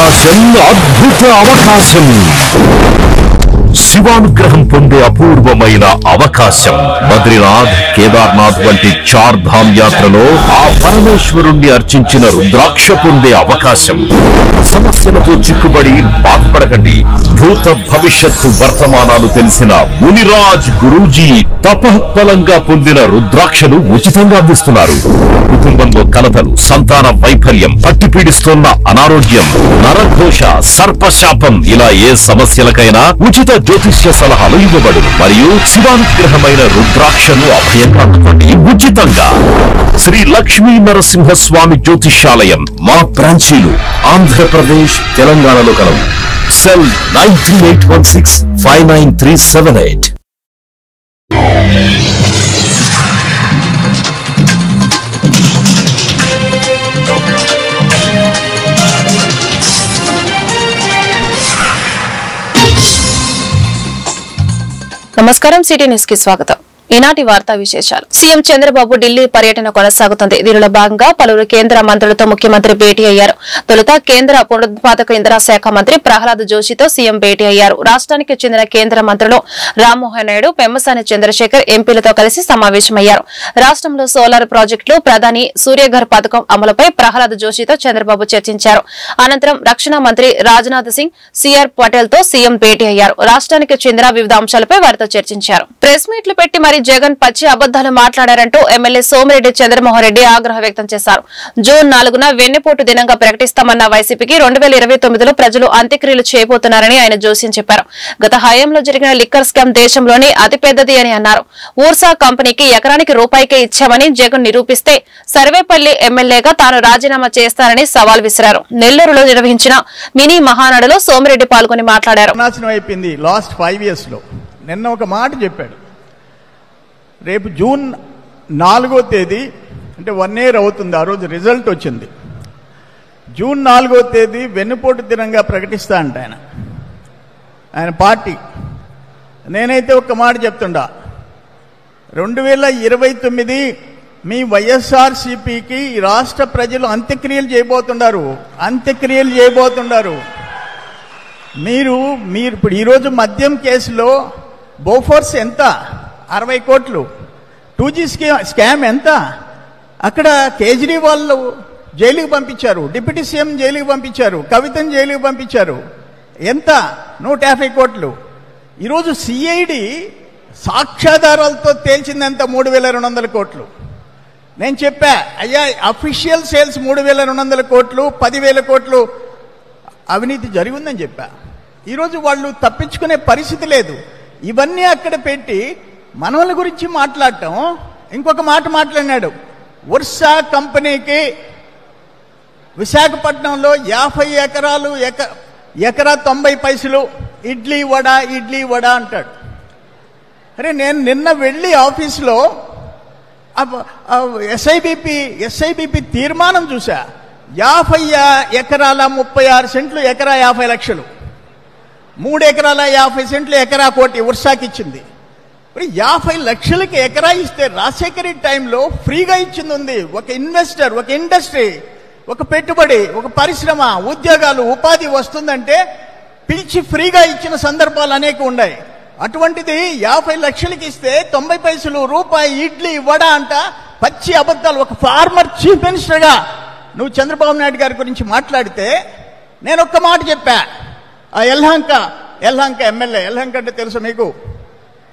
అద్భుత అవకాశం శివానుగ్రహం పొందే అపూర్వమైన అవకాశం. బద్రీనాథ్, కేదార్నాథ్ వంటి 4 ధామ్ యాత్రలో ఆ పరమేశ్వరుణ్ణి అర్చించిన రుద్రాక్ష పొందే అవకాశం. సమస్యలతో చిక్కుబడి బాధపడకండి. భూత భవిష్యత్తు వర్తమానాలు తెలిసిన మునిరాజ్ గురూజీ తపఃఫలంగా పొందిన రుద్రాక్షలు ఉచితంగా అందిస్తున్నారు. కుటుంబంలో కలతలు, సంతాన వైఫల్యం, పట్టి పీడిస్తున్న అనారోగ్యం, నరఘోష, సర్పశాపం ఇలా ఏ సమస్యలకైనా ఉచిత జ్యోతిష్య సలహాలు ఇవ్వబడు. మరియు శివానుగ్రహమైన రుద్రాక్షను అభయంగా అందుకోండి ఉచితంగా. శ్రీ లక్ష్మీ నరసింహస్వామి జ్యోతిష్యాలయం మా బ్రాంచీలు ఆంధ్రప్రదేశ్, తెలంగాణలో కలవు. సెల్ 9381659378. నమస్కారం, సిటీ న్యూస్ కి స్వాగతం. ఈనాటి వార్తా విశేషాలు. సీఎం చంద్రబాబు ఢిల్లీ పర్యటన కొనసాగుతుంది. దీనిలో భాగంగా పలువురు కేంద్ర మంత్రులతో ముఖ్యమంత్రి భేటీ అయ్యారు. తొలుత కేంద్ర పునరుత్పాదక ఇంధన శాఖ మంత్రి ప్రహ్లాద్ జోషితో సీఎం భేటీ అయ్యారు. రాష్ట్రానికి చెందిన కేంద్ర మంత్రులు రామ్మోహన్ నాయుడు, పెమ్మసాని చంద్రశేఖర్ ఎంపీలతో కలిసి సమావేశమయ్యారు. రాష్ట్రంలో సోలార్ ప్రాజెక్టులు, ప్రధాని సూర్యఘర్ పథకం అమలుపై ప్రహ్లాద్ జోషితో చంద్రబాబు చర్చించారు. అనంతరం రక్షణ మంత్రి రాజ్నాథ్ సింగ్, సిఆర్ పటేల్ తో సీఎం భేటీ అయ్యారు. రాష్ట్రానికి చెందిన వివిధ అంశాలపై వారితో చర్చించారు. ప్రెస్ మీట్లు పెట్టి మరి జగన్ పచ్చి అబద్దాలు మాట్లాడారంటూ ఎమ్మెల్యే సోమిరెడ్డి చంద్రమోహన్ రెడ్డి ఆగ్రహం వ్యక్తం చేశారు. జూన్ 4న వెన్నెపోటు దినంగా ప్రకటిస్తామన్న వైసీపీకి 2029లో ప్రజలు అంత్యక్రియలు చేయబోతున్నారని ఆయన జోస్యం చెప్పారు. గత హయాంలో జరిగిన లిక్కర్ స్కామ్ దేశంలోనే అతిపెద్దది అని అన్నారు. ఊర్సా కంపెనీకి ఎకరానికి రూపాయికే ఇచ్చామని జగన్ నిరూపిస్తే సర్వేపల్లి ఎమ్మెల్యేగా తాను రాజీనామా చేస్తానని సవాల్ విసిరారు. నెల్లూరులో నిర్వహించిన మినీ మహానాడులో సోమిరెడ్డి పాల్గొని మాట్లాడారు. లాస్ట్ 5 years లో నిన్న ఒక మాట చెప్పాడు. రేపు జూన్ 4వ తేదీ అంటే 1 year అవుతుంది. ఆ రోజు రిజల్ట్ వచ్చింది. జూన్ 4వ తేదీ వెన్నుపోటు దినంగా ప్రకటిస్తా అంట ఆయన పార్టీ. నేనైతే ఒక మాట చెప్తుండా, 2029 మీ వైఎస్ఆర్సీపీకి రాష్ట్ర ప్రజలు అంత్యక్రియలు చేయబోతున్నారు. మీరు ఇప్పుడు ఈరోజు మద్యం కేసులో బోఫోర్స్ ఎంత? 60 కోట్లు. 2G స్కామ్ ఎంత? అక్కడ కేజ్రీవాల్ జైలుకి పంపించారు, డిప్యూటీ సీఎం జైలుకి పంపించారు, కవితను జైలుకి పంపించారు. ఎంత? 150 కోట్లు. ఈరోజు సిఐడి సాక్ష్యాధారాలతో తేల్చిందంత 3200 కోట్లు. నేను చెప్పా, అయ్యా అఫీషియల్ సేల్స్ 3200 కోట్లు, 10,000 కోట్లు అవినీతి జరిగిందని చెప్పా. ఈరోజు వాళ్ళు తప్పించుకునే పరిస్థితి లేదు. ఇవన్నీ అక్కడ పెట్టి మనవల గురించి మాట్లాడటం. ఇంకొక మాట మాట్లాడినాడు, ఊర్సా కంపెనీకి విశాఖపట్నంలో 50 ఎకరాలు, ఎకరా 90 పైసలు ఇడ్లీ వడ అంటాడు. అరే నేను నిన్న వెళ్ళి ఆఫీసులో ఎస్ఐబిపి తీర్మానం చూసా. 50 ఎకరాల 36 సెంట్లు ఎకరా 50 లక్షలు, 3 ఎకరాల 50 సెంట్లు ఎకరా 1 కోటి ఊర్సాకి ఇచ్చింది. 50 లక్షలకి ఎకరా ఇస్తే రాజశేఖర్ టైంలో ఫ్రీగా ఇచ్చింది ఉంది. ఒక ఇన్వెస్టర్, ఒక ఇండస్ట్రీ, ఒక పెట్టుబడి, ఒక పరిశ్రమ, ఉద్యోగాలు, ఉపాధి వస్తుందంటే పిలిచి ఫ్రీగా ఇచ్చిన సందర్భాలు అనేక ఉన్నాయి. అటువంటిది 50 లక్షలకి ఇస్తే 90 పైసలు, రూపాయి ఇడ్లీ వడ అంట పచ్చి అబద్ధాలు. ఒక ఫార్మర్ చీఫ్ మినిస్టర్గా నువ్వు చంద్రబాబు నాయుడు గారి గురించి మాట్లాడితే నేను ఒక్క మాట చెప్పా. ఆ యలహంక ఎమ్మెల్యే, యలహంక అంటే తెలుసు మీకు,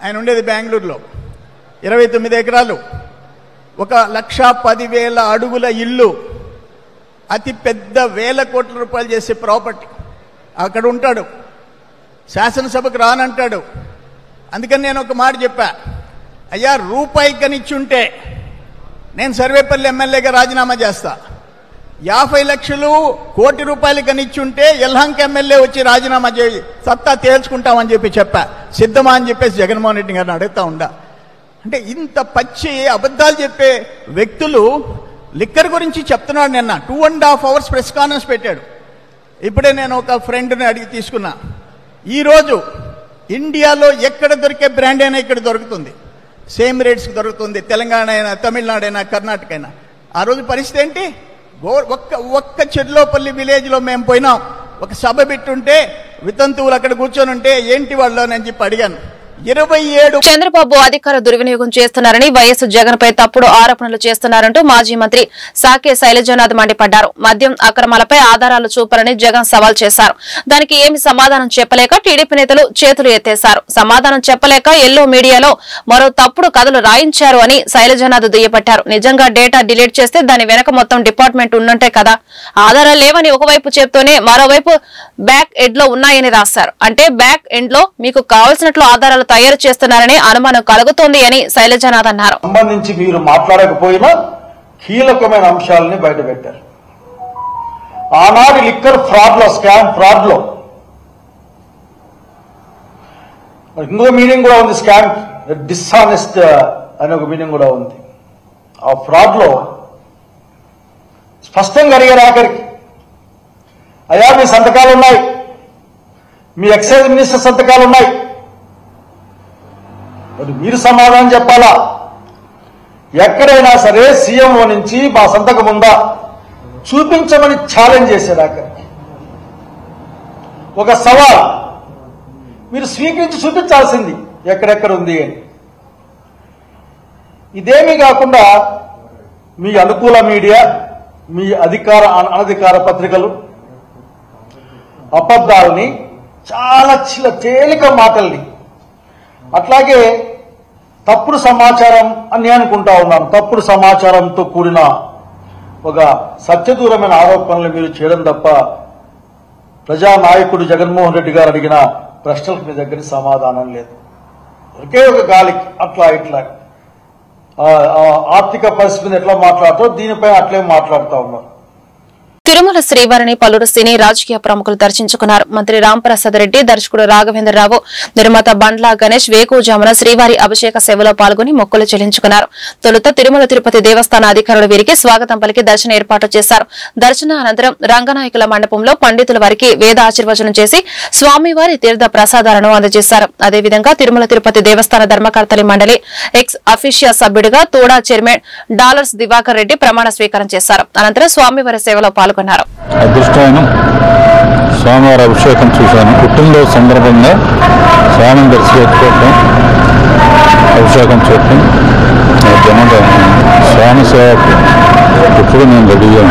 ఆయన ఉండేది బెంగళూరులో, 29 ఎకరాలు, 1,10,000 అడుగుల ఇల్లు, అతి పెద్ద 1,000 కోట్ల రూపాయలు చేసే ప్రాపర్టీ. అక్కడ ఉంటాడు, శాసనసభకు రానంటాడు. అందుకని నేను ఒక మాట చెప్పా, అయ్యా రూపాయి కనిచ్చుంటే నేను సర్వేపల్లి ఎమ్మెల్యేగా రాజీనామా చేస్తా. 50 లక్షలు, 1 కోటి రూపాయలు కనిచ్చుంటే యలహంక ఎమ్మెల్యే వచ్చి రాజీనామా చేయి, సత్తా తేల్చుకుంటామని చెప్పా. సిద్ధమా అని చెప్పేసి జగన్మోహన్ రెడ్డి గారిని అడుగుతా ఉండా. అంటే ఇంత పచ్చి అబద్ధాలు చెప్పే వ్యక్తులు లిక్కర్ గురించి చెప్తున్నాడు. నిన్న 2.5 hours ప్రెస్ కాన్ఫరెన్స్ పెట్టాడు. ఇప్పుడే నేను ఒక ఫ్రెండ్ని అడిగి తీసుకున్నా. ఈరోజు ఇండియాలో ఎక్కడ దొరికే బ్రాండ్ అయినా ఇక్కడ దొరుకుతుంది, సేమ్ రేట్స్కి దొరుకుతుంది. తెలంగాణ అయినా, తమిళనాడు అయినా, కర్ణాటక అయినా. ఆ రోజు పరిస్థితి ఏంటి? ఒక్క చెర్లోపల్లి విలేజ్లో మేము పోయినాం. ఒక సభ పెట్టుంటే వితంతువులు అక్కడ కూర్చొని ఉంటే ఏంటి వాళ్ళు అని చెప్పి అడిగాను. 27 చంద్రబాబు అధికార దుర్వినియోగం చేస్తున్నారని వైఎస్ జగన్ పై తప్పుడు ఆరోపణలు చేస్తున్నారంటూ మాజీ మంత్రి సాకే శైలజనాథ్ మండిపడ్డారు. మద్యం అక్రమాలపై ఆధారాలు చూపాలని జగన్ సవాల్ చేశారు. దానికి ఏమి సమాధానం చెప్పలేక టీడీపీ నేతలు చేతులు ఎత్తేశారు. సమాధానం చెప్పలేక ఎల్లో మీడియాలో మరో తప్పుడు కథలు రాయించారు అని శైలజనాథ్ దుయ్యబట్టారు. నిజంగా డేటా డిలీట్ చేస్తే దాని వెనక మొత్తం డిపార్ట్మెంట్ ఉన్నట్టే కదా. ఆధారాలు లేవని ఒకవైపు చెప్తూనే మరోవైపు బ్యాక్ ఎండ్ లో ఉన్నాయని రాశారు. అంటే బ్యాక్ ఎండ్ లో మీకు కావాల్సినట్లు ఆధారాలు తయారు చేస్తున్నారని అనుమానం కలుగుతోంది అని శైలజనాథ్ అన్నారు. సంబంధించి మీరు మాట్లాడకపోయినా కీలకమైన అంశాలని బయటపెట్టారు. ఆనాటి లిక్కర్ ఫ్రాడ్ లో, స్కామ్ ఫ్రాడ్ లో ఇంకో మీనింగ్ కూడా ఉంది. స్కామ్ డిస్ఆనెస్ట్ అనే ఒక మీనింగ్ కూడా ఉంది. ఆ ఫ్రాడ్ లో స్పష్టంగా అడిగారు ఆఖరికి, అయ్యా మీ సంతకాలు ఉన్నాయి, మీ ఎక్సైజ్ మినిస్టర్ సంతకాలు ఉన్నాయి, మరి మీరు సమాధానం చెప్పాలా. ఎక్కడైనా సరే సీఎంఓ నుంచి మా సంతకం ఉందా చూపించమని ఛాలెంజ్ చేశారు. ఆఖరికి ఒక సవాల్, మీరు స్వీకరించి చూపించాల్సింది ఎక్కడెక్కడ ఉంది అని. ఇదేమీ కాకుండా మీ అనుకూల మీడియా, మీ అనధికార పత్రికలు అబద్ధాలని, చాలా తేలిక మాటల్ని, అట్లాగే తప్పుడు సమాచారం అని నేను అనుకుంటా ఉన్నాను. తప్పుడు సమాచారంతో కూడిన ఒక సత్యదూరమైన ఆరోపణలు మీరు చేయడం తప్ప ప్రజానాయకుడు జగన్మోహన్ రెడ్డి గారు అడిగిన ప్రశ్నలకు మీ దగ్గర సమాధానం లేదు. ఒకే ఒక గాలికి అట్లా ఇట్లా ఆర్థిక పరిస్థితిని ఎట్లా మాట్లాడుతారో దీనిపై అట్లే మాట్లాడుతూ ఉన్నారు. తిరుమల శ్రీవారిని పలువురు సినీ రాజకీయ ప్రముఖులు దర్శించుకున్నారు. మంత్రి రాంప్రసాద్ రెడ్డి, దర్శకుడు రాఘవేంద్రరావు, నిర్మాత బండ్లా గణేష్ వేకువజామున శ్రీవారి అభిషేక సేవలో పాల్గొని మొక్కులు చెల్లించుకున్నారు. తొలుత తిరుమల తిరుపతి దేవస్థాన అధికారులు వీరికి స్వాగతం పలికి దర్శన ఏర్పాటు చేశారు. దర్శన అనంతరం రంగనాయకుల మండపంలో పండితుల వారికి వేద ఆశీర్వచనం చేసి స్వామివారి తీర్థ ప్రసాదాలను అందజేశారు. అదేవిధంగా తిరుమల తిరుపతి దేవస్థాన ధర్మకర్తలి మండలి ఎక్స్ అఫీషియా సభ్యుడిగా తోడా చైర్మన్ డాలర్స్ దివాకర్ రెడ్డి ప్రమాణ స్వీకారం చేశారు. అనంతరం స్వామివారి సేవలో పాల్గొన్నారు. అదృష్టమైన స్వామివారి అభిషేకం చూశాను. పుట్టినరోజు సందర్భంగా స్వామిని దర్శించుకోవడం, అభిషేకం చేయడం, స్వామి సేవకు ఇప్పుడు నేను రెడీగా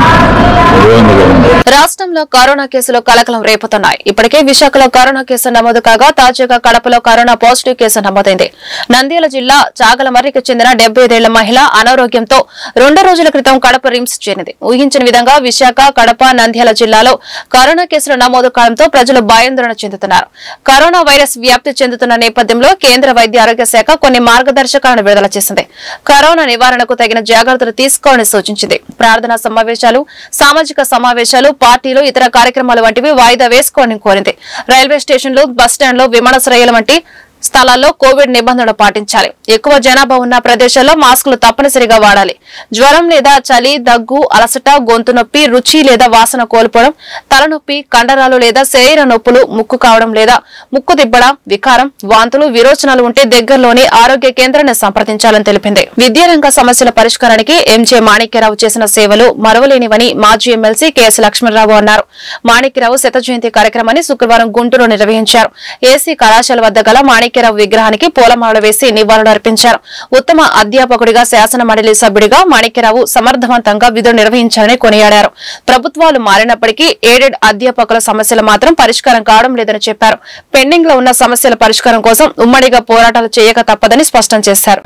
రాష్ట్రంలో కరోనా కేసులు కలకలం రేపుతున్నాయి. ఇప్పటికే విశాఖలో కరోనా కేసు నమోదు కాగా తాజాగా కడపలో కరోనా పాజిటివ్ కేసు నమోదైంది. నంద్యాల జిల్లా చాగలమర్రికి చెందిన 75 మహిళ అనారోగ్యంతో 2 రోజుల క్రితం కడప రిమ్స్ చేరింది. ఊహించని విధంగా విశాఖ, కడప, నంద్యాల జిల్లాలో కరోనా కేసులు నమోదు కావడంతో ప్రజలు భయాందోళన చెందుతున్నారు. కరోనా వైరస్ వ్యాప్తి చెందుతున్న నేపథ్యంలో కేంద్ర వైద్య ఆరోగ్య శాఖ కొన్ని మార్గదర్శకాలను విడుదల చేసింది. కరోనా నివారణకు తగిన జాగ్రత్తలు తీసుకోవాలని సూచించింది. ప్రార్థనా సమావేశాలు, సామాజిక సమావేశాలు, పార్టీలు, ఇతర కార్యక్రమాలు వంటివి వాయిదా వేసుకోవాలని కోరింది. రైల్వే స్టేషన్లు, బస్టాండ్లు, విమానాశ్రయాలు వంటి స్థలాల్లో కోవిడ్ నిబంధనలు పాటించాలి. ఎక్కువ జనాభా ఉన్న ప్రదేశాల్లో మాస్కులు తప్పనిసరిగా వాడాలి. జ్వరం లేదా చలి, దగ్గు, అలసట, గొంతు నొప్పి, రుచి లేదా వాసన కోల్పోవడం, తలనొప్పి, కండరాలు లేదా శరీర నొప్పులు, ముక్కు కావడం లేదా ముక్కు దిబ్బడం, వికారం, వాంతులు, విరోచనాలు ఉంటే దగ్గరలోని ఆరోగ్య కేంద్రాన్ని సంప్రదించాలని తెలిపింది. విద్యారంగ సమస్యల పరిష్కారానికి ఎంజే మాణిక్యరావు చేసిన సేవలు మరవలేనివని మాజీ ఎమ్మెల్సీ కెఎస్ లక్ష్మణరావు అన్నారు. మాణిక్యరావు శత జయంతి కార్యక్రమాన్ని శుక్రవారం గుంటూరులో నిర్వహించారు. ఏసీ కళాశాల వద్ద గల మాణిక్యరావు విగ్రహానికి పూలమాలలు వేసి నివాళులు అర్పించారు. ఉత్తమ అధ్యాపకుడిగా, శాసన మండలి సభ్యుడిగా మాణిక్యరావు సమర్థవంతంగా విధులు నిర్వహించారని కొనియాడారు. ప్రభుత్వాలు మారినప్పటికీ ఎయిడెడ్ అధ్యాపకుల సమస్యలు మాత్రం పరిష్కారం కావడం లేదని చెప్పారు. పెండింగ్ లో ఉన్న సమస్యల పరిష్కారం కోసం ఉమ్మడిగా పోరాటాలు చేయక తప్పదని స్పష్టం చేశారు.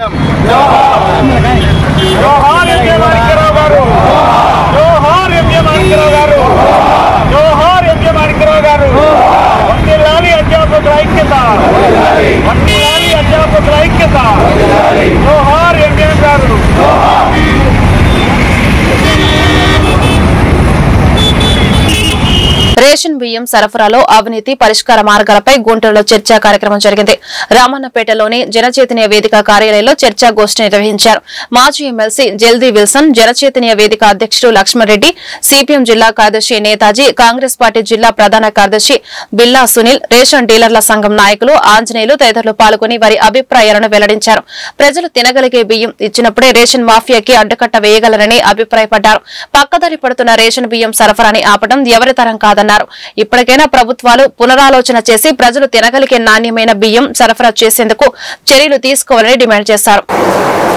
రేషన్ బియ్యం సరఫరాలో అవినీతి పరిష్కార మార్గాలపై గుంటూరులో చర్చా కార్యక్రమం జరిగింది. రామన్నపేటలోని జనచైతన్య వేదిక కార్యాలయంలో చర్చా గోష్ఠి నిర్వహించారు. మాజీ ఎమ్మెల్సీ జల్దీ విల్సన్, జనచైతన్య వేదిక అధ్యక్షుడు లక్ష్మణరెడ్డి, సిపిఎం జిల్లా కార్యదర్శి నేతాజీ, కాంగ్రెస్ పార్టీ జిల్లా ప్రధాన కార్యదర్శి బిల్లా సునీల్, రేషన్ డీలర్ల సంఘం నాయకులు, ఆంజనేయులు తదితరులు పాల్గొని వారి అభిప్రాయాలను వెల్లడించారు. ప్రజలు తినగలిగే బియ్యం ఇచ్చినప్పుడే రేషన్ మాఫియాకి అడ్డుకట్ట వేయగలరని అభిప్రాయపడ్డారు. పక్కదారి పడుతున్న రేషన్ బియ్యం సరఫరాని ఆపడం ఎవరి తరం కాదన్నారు. అన్నారు. ఇప్పటికైనా ప్రభుత్వాలు పునరాలోచన చేసి ప్రజలు తినగలిగే నాణ్యమైన బియ్యం సరఫరా చేసేందుకు చర్యలు తీసుకోవాలని డిమాండ్ చేశారు.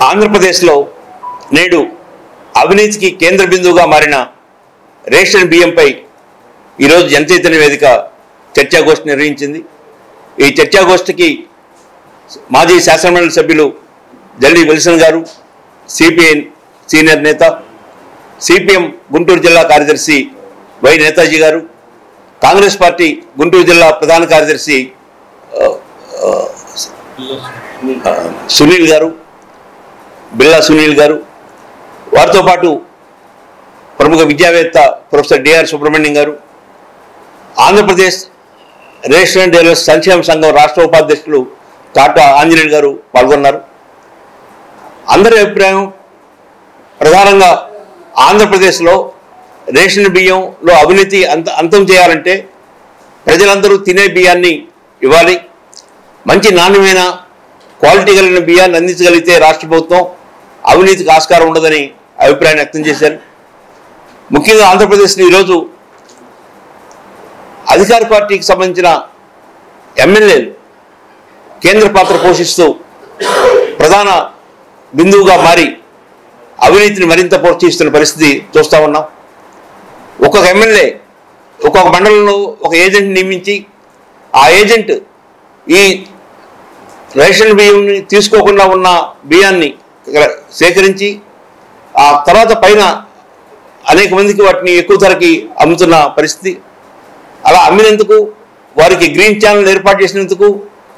ఆంధ్రప్రదేశ్లో నేడు అవినీతికి కేంద్ర బిందువుగా మారిన రేషన్ బియ్యంపై ఈరోజు జనచైతన్య వేదిక చర్చాగోష్ఠి నిర్వహించింది. ఈ చర్చాగోష్ఠికి మాజీ శాసనమండలి సభ్యులు జల్లి విల్సన్ గారు, సిపిఐ సీనియర్ నేత, సిపిఎం గుంటూరు జిల్లా కార్యదర్శి వై నేతాజీ గారు, కాంగ్రెస్ పార్టీ గుంటూరు జిల్లా ప్రధాన కార్యదర్శి సునీల్ గారు, బిల్లా సునీల్ గారు, వారితో పాటు ప్రముఖ విద్యావేత్త ప్రొఫెసర్ డిఆర్ సుబ్రహ్మణ్యం గారు, ఆంధ్రప్రదేశ్ రేషన్ డీలర్స్ సంక్షేమ సంఘం రాష్ట్ర ఉపాధ్యక్షులు కాటా ఆంజనేయులు గారు పాల్గొన్నారు. అందరి అభిప్రాయం ప్రధానంగా ఆంధ్రప్రదేశ్లో రేషన్ బియ్యంలో అవినీతి అంతం చేయాలంటే ప్రజలందరూ తినే బియ్యాన్ని ఇవ్వాలి, మంచి నాణ్యమైన క్వాలిటీ కలిగిన బియ్యాన్ని అందించగలిగితే రాష్ట్ర ప్రభుత్వం అవినీతికి ఆస్కారం ఉండదని అభిప్రాయం వ్యక్తం చేశారు. ముఖ్యంగా ఆంధ్రప్రదేశ్లో ఈరోజు అధికార పార్టీకి సంబంధించిన ఎమ్మెల్యేలు కేంద్ర పాత్ర పోషిస్తూ ప్రధాన బిందువుగా మారి అవినీతిని మరింత ప్రోత్సహిస్తున్న పరిస్థితి చూస్తూ ఉన్నాం. ఒక్కొక్క ఎమ్మెల్యే ఒక్కొక్క మండలంలో ఒక ఏజెంట్ నియమించి ఆ ఏజెంట్ ఈ రేషన్ బియ్యంని తీసుకోకుండా ఉన్న బియ్యాన్ని సేకరించి ఆ తర్వాత పైన అనేక మందికి వాటిని ఎక్కువ ధరకి అమ్ముతున్న పరిస్థితి. అలా అమ్మినందుకు వారికి గ్రీన్ ఛానల్ ఏర్పాటు చేసినందుకు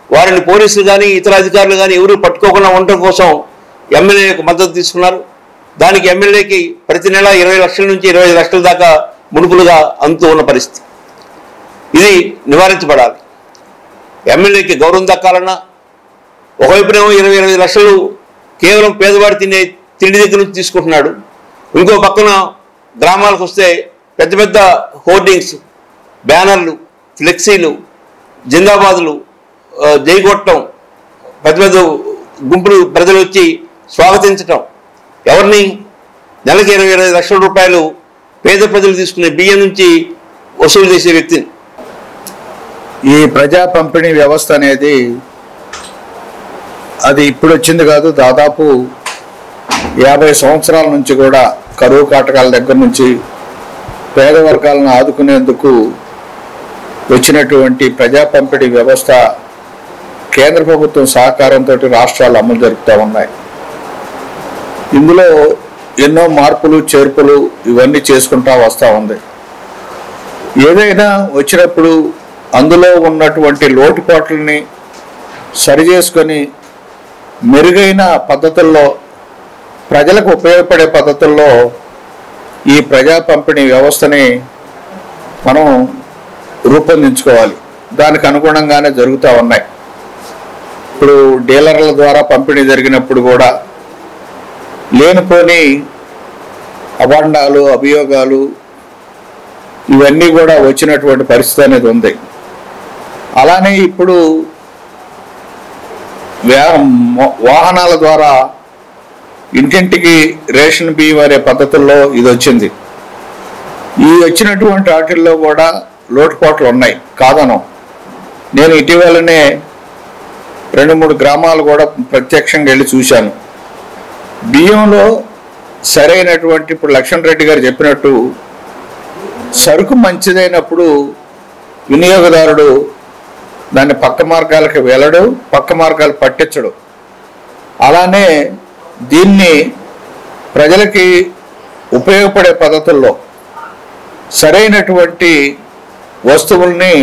వారిని పోలీసులు కానీ ఇతర అధికారులు కానీ ఎవరు పట్టుకోకుండా ఉండటం కోసం ఎమ్మెల్యేలకు మద్దతు తీసుకున్నారు. దానికి ఎమ్మెల్యేకి ప్రతి నెల 20 లక్షల నుంచి 25 లక్షల దాకా ముడుపులుగా అందుతూ ఉన్న పరిస్థితి. ఇది నివారించబడాలి. ఎమ్మెల్యేకి గౌరవం దక్కాలన్నా ఒకవైపునేమో 20-25 లక్షలు కేవలం పేదవాడు తినే తిండి దగ్గర నుంచి తీసుకుంటున్నాడు, ఇంకో పక్కన గ్రామాలకు వస్తే పెద్ద పెద్ద హోర్డింగ్స్, బ్యానర్లు, ఫ్లెక్సీలు, జిందాబాదులు జైగొట్టడం, పెద్ద పెద్ద గుంపులు ప్రజలు వచ్చి స్వాగతించటం, ఎవరిని నెలకి 20-25 లక్షల రూపాయలు పేద ప్రజలు తీసుకునే బియ్యం నుంచి వసూలు చేసే వ్యక్తిని. ఈ ప్రజా పంపిణీ వ్యవస్థ అనేది అది ఇప్పుడు వచ్చింది కాదు, దాదాపు 50 సంవత్సరాల నుంచి కూడా కరువు కాటకాల దగ్గర నుంచి పేద వర్గాలను ఆదుకునేందుకు వచ్చినటువంటి ప్రజా పంపిణీ వ్యవస్థ కేంద్ర ప్రభుత్వం సహకారంతో రాష్ట్రాలు అమలు జరుపుతూ ఉన్నాయి. ఇందులో ఎన్నో మార్పులు చేర్పులు ఇవన్నీ చేసుకుంటా వస్తూ ఉంది. ఏదైనా వచ్చినప్పుడు అందులో ఉన్నటువంటి లోటుపాట్లని సరిచేసుకొని మెరుగైన పద్ధతుల్లో ప్రజలకు ఉపయోగపడే పద్ధతుల్లో ఈ ప్రజా పంపిణీ వ్యవస్థని మనం రూపొందించుకోవాలి. దానికి అనుగుణంగానే జరుగుతూ ఉన్నాయి. ఇప్పుడు డీలర్ల ద్వారా పంపిణీ జరిగినప్పుడు కూడా లేనిపోని అభాండాలు, అభియోగాలు ఇవన్నీ కూడా వచ్చినటువంటి పరిస్థితి అనేది ఉంది. అలానే ఇప్పుడు వాహనాల ద్వారా ఇంటింటికి రేషన్ బియ్యం అనే పద్ధతుల్లో ఇది వచ్చింది. ఈ వచ్చినటువంటి వాటిల్లో కూడా లోటుపాట్లు ఉన్నాయి, కాదనం. నేను ఇటీవలనే 2-3 గ్రామాలు కూడా ప్రత్యక్షంగా వెళ్ళి చూశాను. బియ్యంలో సరైనటువంటి, ఇప్పుడు లక్ష్మణ్ రెడ్డి గారు చెప్పినట్టు, సరుకు మంచిదైనప్పుడు వినియోగదారుడు దాన్ని పక్క మార్గాలకు వెళ్ళడు, పక్క మార్గాలు పట్టించడు. అలానే దీన్ని ప్రజలకి ఉపయోగపడే పద్ధతుల్లో సరైనటువంటి వస్తువుల్ని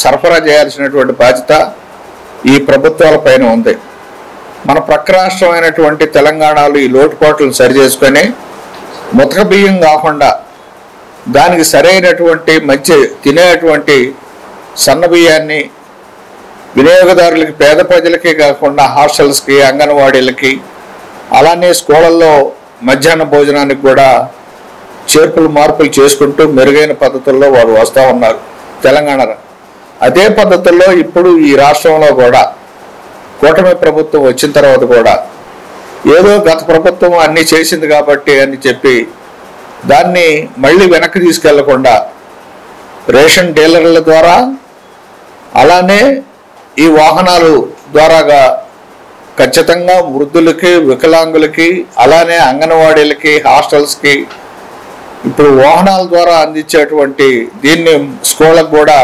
సరఫరా చేయాల్సినటువంటి బాధ్యత ఈ ప్రభుత్వాల పైన ఉంది. మన ప్రక్క రాష్ట్రమైనటువంటి తెలంగాణలో ఈ లోటుపాట్లను సరిచేసుకొని ముతక బియ్యం కాకుండా దానికి సరైనటువంటి మంచి తినేటువంటి సన్న బియ్యాన్ని వినియోగదారులకి, పేద ప్రజలకే కాకుండా హాస్టల్స్కి, అంగన్వాడీలకి, అలానే స్కూళ్ళల్లో మధ్యాహ్న భోజనానికి కూడా చేర్పులు మార్పులు చేసుకుంటూ మెరుగైన పద్ధతుల్లో వారు వస్తూ ఉన్నారు తెలంగాణలో. అదే పద్ధతుల్లో ఇప్పుడు ఈ రాష్ట్రంలో కూడా కూటమి ప్రభుత్వం వచ్చిన తర్వాత కూడా ఏదో గత ప్రభుత్వం అన్నీ చేసింది కాబట్టి అని చెప్పి దాన్ని మళ్ళీ వెనక్కి తీసుకెళ్లకుండా రేషన్ డీలర్ల ద్వారా, అలానే ఈ వాహనాలు ద్వారాగా ఖచ్చితంగా వృద్ధులకి, వికలాంగులకి, అలానే అంగన్వాడీలకి, హాస్టల్స్కి ఇప్పుడు వాహనాల ద్వారా అందించేటువంటి దీన్ని స్కూళ్ళకు కూడా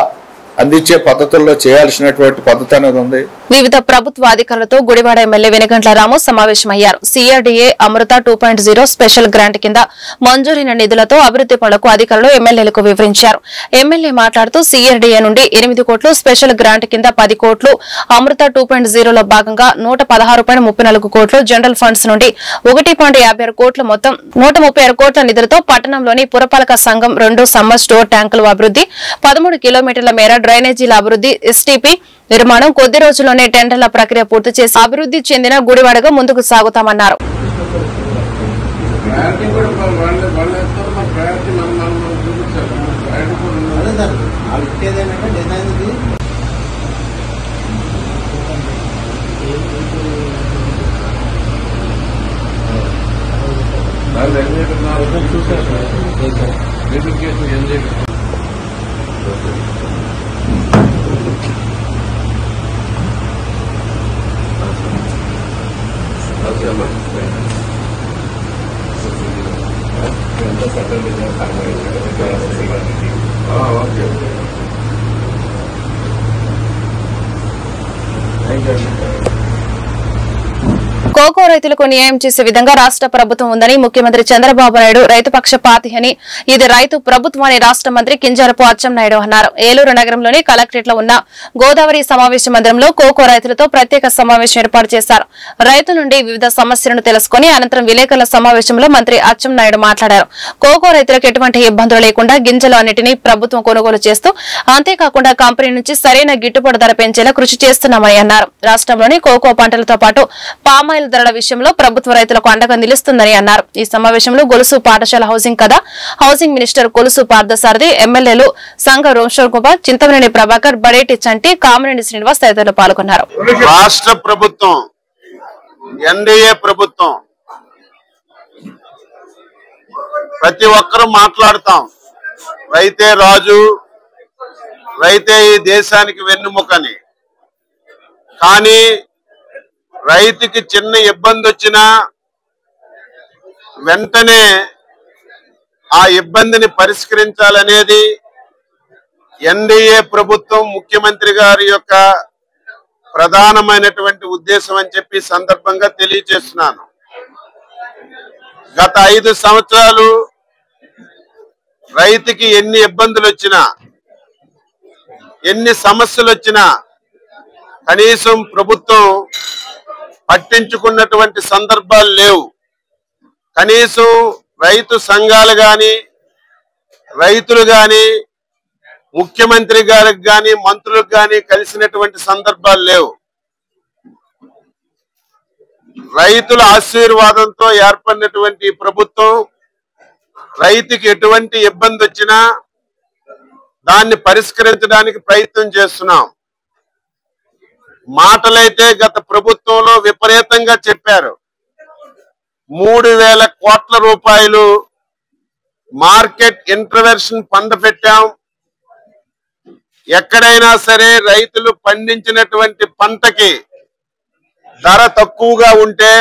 అందించే పద్ధతుల్లో చేయాల్సినటువంటి పద్ధతి అనేది ఉంది. వివిధ ప్రభుత్వ అధికారులతో గుడివాడ ఎమ్మెల్యే వెనుగంట్ల రాము సమావేశమయ్యారు. సిఆర్డీఏ అమృత 2.0 స్పెషల్ గ్రాంట్ కింద మంజూరైన నిధులతో అభివృద్ది పనులకు అధికారులు ఎమ్మెల్యేలకు వివరించారు. ఎమ్మెల్యే మాట్లాడుతూ సిఆర్డీఏ నుండి 8 కోట్లు, స్పెషల్ గ్రాంట్ కింద 10 కోట్లు, అమృత 2.0లో భాగంగా 116.34 కోట్లు, జనరల్ ఫండ్స్ నుండి 1.56 కోట్ల మొత్తం 136 కోట్ల నిధులతో పట్టణంలోని పురపాలక సంఘం 2 సమ్మర్ స్టోర్ ట్యాంకుల అభివృద్ది, 13 కిలోమీటర్ల మేర డ్రైనేజీల అభివృద్ది, ఎస్టీపీ నిర్మాణం, కొద్ది రోజుల్లోనే టెండర్ల ప్రక్రియ పూర్తి చేసి అభివృద్ది చెందిన గుడివాడగా ముందుకు సాగుతామన్నారు. కోకో రైతులకు న్యాయం చేసే విధంగా రాష్ట్ర ప్రభుత్వం ఉందని ముఖ్యమంత్రి చంద్రబాబు నాయుడు రైతు పక్షపాతి అని, ఇది రైతు ప్రభుత్వం అని రాష్ట్ర మంత్రి కింజరపు అచ్చెన్నాయుడు అన్నారు. ఏలూరు నగరంలోని కలెక్టరేట్ లో ఉన్న గోదావరి సమావేశ మందిరంలో కోకో రైతులతో ప్రత్యేక సమావేశం ఏర్పాటు చేశారు. రైతుల నుండి వివిధ సమస్యలను తెలుసుకుని అనంతరం విలేకరుల సమావేశంలో మంత్రి అచ్చెన్నాయుడు మాట్లాడారు. కోకో రైతులకు ఎటువంటి ఇబ్బందులు లేకుండా గింజలు అన్నిటినీ ప్రభుత్వం కొనుగోలు చేస్తూ, అంతేకాకుండా కంపెనీ నుంచి సరైన గిట్టుబాటు ధర పెంచేలా కృషి చేస్తున్నామని అన్నారు. రాష్ట్రంలోని కోకో పంటలతో పాటు పామాయిల్ ధరల విషయంలో ప్రభుత్వ రైతులకు అండగా నిలుస్తుందని అన్నారు. ఈ సమావేశంలో గొలుసు పాఠశాల హౌసింగ్ కథ, హౌసింగ్ మినిస్టర్ కొలుసు పార్థసారథి, ఎమ్మెల్యేలు సంఘ రోంశోర్ కుమార్, చింతమనేని ప్రభాకర్, బడేటి చంటి, కామినేని శ్రీనివాస్ తదితరులు పాల్గొన్నారు. రాష్ట్ర ప్రభుత్వం, ఎన్డీఏ ప్రభుత్వం, ప్రతి ఒక్కరూ మాట్లాడతాం రైతే రాజు, రైతే ఈ దేశానికి వెన్నుముకని. కానీ రైతుకి చిన్న ఇబ్బంది వచ్చినా వెంటనే ఆ ఇబ్బందిని పరిష్కరించాలనేది ఎన్డీఏ ప్రభుత్వం, ముఖ్యమంత్రి గారి యొక్క ప్రధానమైనటువంటి ఉద్దేశం అని చెప్పి సందర్భంగా తెలియజేస్తున్నాను. గత 5 సంవత్సరాలు రైతుకి ఎన్ని ఇబ్బందులు వచ్చినా, ఎన్ని సమస్యలు వచ్చినా కనీసం ప్రభుత్వం పట్టించుకున్నటువంటి సందర్భాలు లేవు. కనీసం రైతు సంఘాలు గాని, రైతులు గాని, ముఖ్యమంత్రి గారికి గాని, మంత్రులకు గాని కలిసినటువంటి సందర్భాలు లేవు. రైతుల ఆశీర్వాదంతో ఏర్పడినటువంటి ప్రభుత్వం రైతుకి ఎటువంటి ఇబ్బంది వచ్చినా దాన్ని పరిష్కరించడానికి ప్రయత్నం చేస్తున్నాం. మాటలైతే గత ప్రభుత్వంలో విపరీతంగా చెప్పారు. 3,000 కోట్ల రూపాయలు మార్కెట్ ఇంటర్వెన్షన్ ఫండ్ పెట్టాం. ఎక్కడైనా సరే రైతులు పండించినటువంటి పంటకి ధర తక్కువగా ఉంటే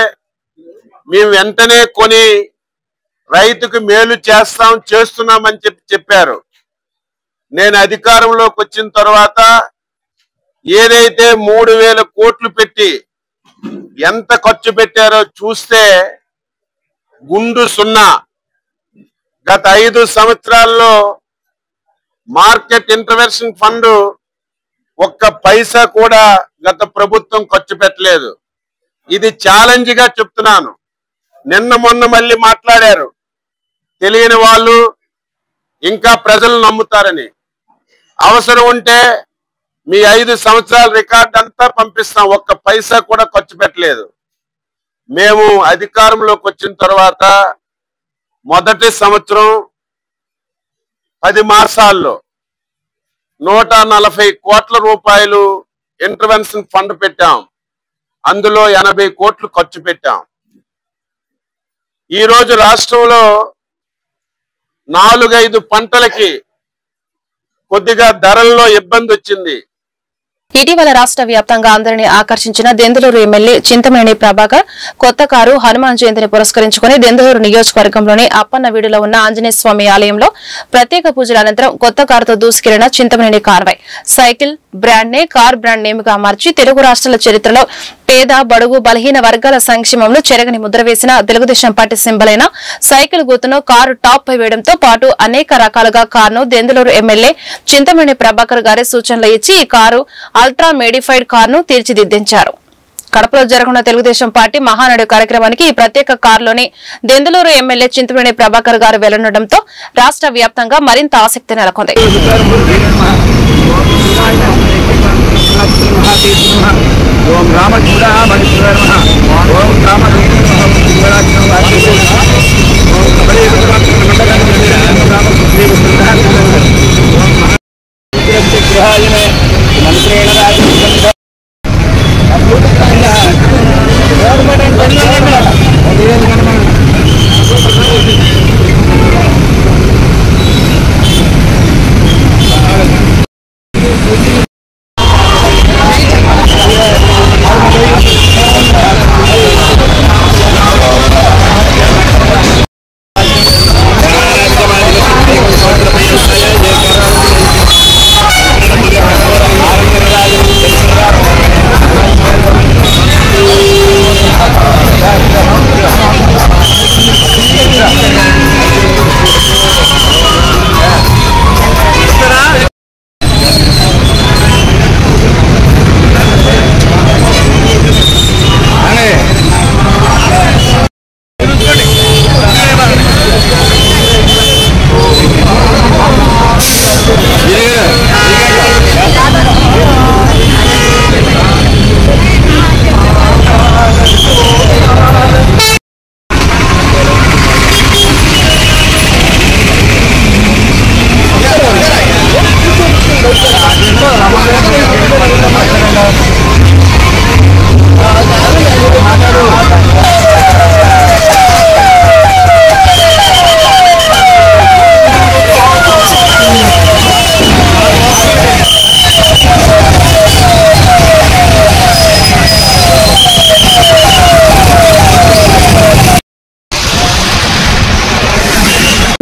మేము వెంటనే కొని రైతుకు మేలు చేస్తున్నామని చెప్పారు. నేను అధికారంలోకి వచ్చిన తర్వాత ఏదైతే 3,000 కోట్లు పెట్టి ఎంత ఖర్చు పెట్టారో చూస్తే గుండు సున్నా. గత 5 సంవత్సరాల్లో మార్కెట్ ఇంటర్వెన్షన్ ఫండ్ ఒక్క పైసా కూడా గత ప్రభుత్వం ఖర్చు పెట్టలేదు. ఇది ఛాలెంజ్ గా చెప్తున్నాను. నిన్న మొన్న మళ్ళీ మాట్లాడారు, తెలియని వాళ్ళు ఇంకా ప్రజలు నమ్ముతారని. అవసరం ఉంటే మీ 5 సంవత్సరాల రికార్డ్ అంతా పంపిస్తాం. ఒక్క పైసా కూడా ఖర్చు పెట్టలేదు. మేము అధికారంలోకి వచ్చిన తర్వాత మొదటి సంవత్సరం 10 మాసాల్లో 140 కోట్ల రూపాయలు ఇంటర్వెన్షన్ ఫండ్ పెట్టాం. అందులో 80 కోట్లు ఖర్చు పెట్టాం. ఈరోజు రాష్ట్రంలో 4-5 పంటలకి కొద్దిగా ధరల్లో ఇబ్బంది వచ్చింది. ఇటీవల రాష్ట్ర వ్యాప్తంగా అందరినీ ఆకర్షించిన దెందులూరు ఎమ్మెల్యే చింతమనేని ప్రభాకర్ కొత్త కారు హనుమాన్ జయంతిని పురస్కరించుకుని దెందులూరు నియోజకవర్గంలోని అప్పన్నవీడులో ఉన్న ఆంజనేయ స్వామి ఆలయంలో ప్రత్యేక పూజల అనంతరం కొత్త కారుతో దూసుకెళ్లిన చింతమనేని కాన్వాయ్ సైకిల్ బ్రాండ్ నే కార్ బ్రాండ్ నేమ్ గా మార్చి తెలుగు రాష్ట్రాల చరిత్రలో పేద బడుగు బలహీన వర్గాల సంక్షేమంలో చెరగని ముద్ర వేసిన తెలుగుదేశం పార్టీ సింబల్ అయిన సైకిల్ గుర్తును కారు టాప్ పై వేయడంతో పాటు అనేక రకాలుగా కారును దెందులూరు ఎమ్మెల్యే చింతమనేని ప్రభాకర్ గారి సూచనలు ఇచ్చి ఈ కారు అల్ట్రా మోడిఫైడ్ కారును తీర్చిదిద్దించారు. కడపలో జరగనున్న తెలుగుదేశం పార్టీ మహానాడు కార్యక్రమానికి ఈ ప్రత్యేక కారులోని దెందులూరు ఎమ్మెల్యే చింతమనేని ప్రభాకర్ గారు వెళ్లనుండటంతో రాష్ట్ర వ్యాప్తంగా మరింత ఆసక్తి నెలకొంది.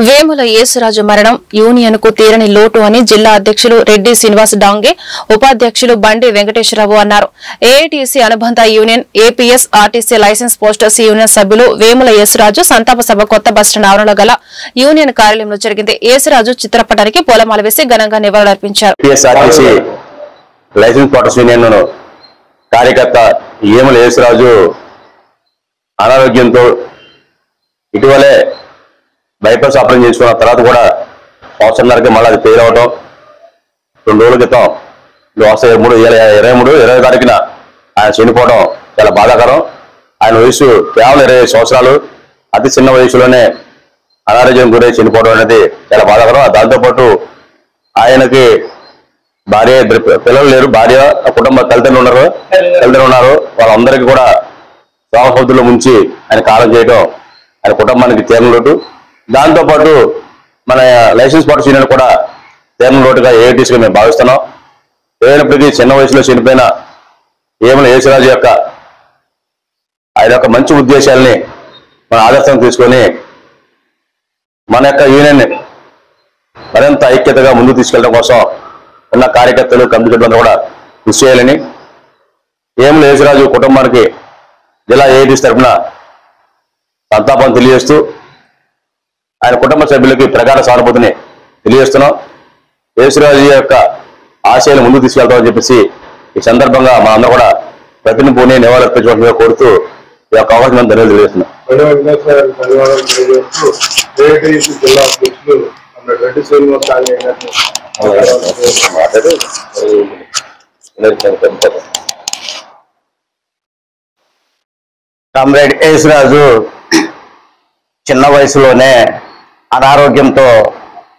వేముల యేసురాజు మరణం యూనియన్ కు తీరని లోటు అని జిల్లా అధ్యక్షులు రెడ్డి శ్రీనివాస్ డాంగే ఉపాధ్యక్షులు బండి వెంకటేశ్వరరావు అన్నారు. ఏఐటీసీ అనుబంధ union APS RTC licence posters union సభ్యులు వేముల యేసురాజు సంతాప సభ కొత్త బస్టాండ్ ఆవరణలో గల యూనియన్ కార్యాలయంలో జరిగింది. యేసురాజు చిత్రపటానికి పూలమాల వేసి ఘనంగా నివాళులర్పించారు. కార్యకర్త వేముల యేసురాజు అనారోగ్యంతో ఇటీవలే బైపాస్ ఆపరేషన్ చేసుకున్న తర్వాత కూడా సంవత్సరంన్నరకి మళ్ళీ అది ఫెయిల్ అవడం 2 రోజుల క్రితం 20 తారీఖున ఆయన చనిపోవడం చాలా బాధాకరం. ఆయన వయసు కేవలం 25 సంవత్సరాలు, అతి చిన్న వయసులోనే అనారోగ్యం గురై చనిపోవడం అనేది చాలా బాధాకరం. దాంతోపాటు ఆయనకి భార్య, 2 పిల్లలు లేరు, భార్య, కుటుంబ తల్లిదండ్రులు ఉన్నారు. వాళ్ళందరికీ కూడా సౌహృదులు ముంచి ఆయన కాలం చేయడం ఆయన కుటుంబానికి తీరని లోటు. దాంతోపాటు మన లైసెన్స్ పోర్టర్స్ యూనియన్ కూడా తీరని లోటుగా ఏఐటీసీగా మేము భావిస్తున్నాం. ఏమైనప్పటికీ చిన్న వయసులో చనిపోయిన వేముల యేసురాజు ఆయన యొక్క మంచి ఉద్దేశాలని మన ఆదర్శం తీసుకొని మన యొక్క యూనియన్ మరింత ఐక్యతగా ముందుకు తీసుకెళ్ళడం కోసం ఉన్న కార్యకర్తలు, కమిటీలు కూడా కృషి చేయాలని వేముల యేసురాజు కుటుంబానికి జిల్లా ఏఐటీసీ తరఫున సంతాపం తెలియజేస్తూ ఆయన కుటుంబ సభ్యులకి ప్రగాఢ సానుభూతిని తెలియజేస్తున్నాం. యేసురాజు యొక్క ఆశయాలు ముందుకు తీసుకెళ్తామని చెప్పేసి ఈ సందర్భంగా మా అందరూ కూడా ప్రతినిధిని నివాళులర్పించవలసిందిగా కోరుతూ ఈ యొక్క అవకాశం తెలియజేస్తున్నాం. కామ్రేడ్ యేసురాజు చిన్న వయసులోనే అనారోగ్యంతో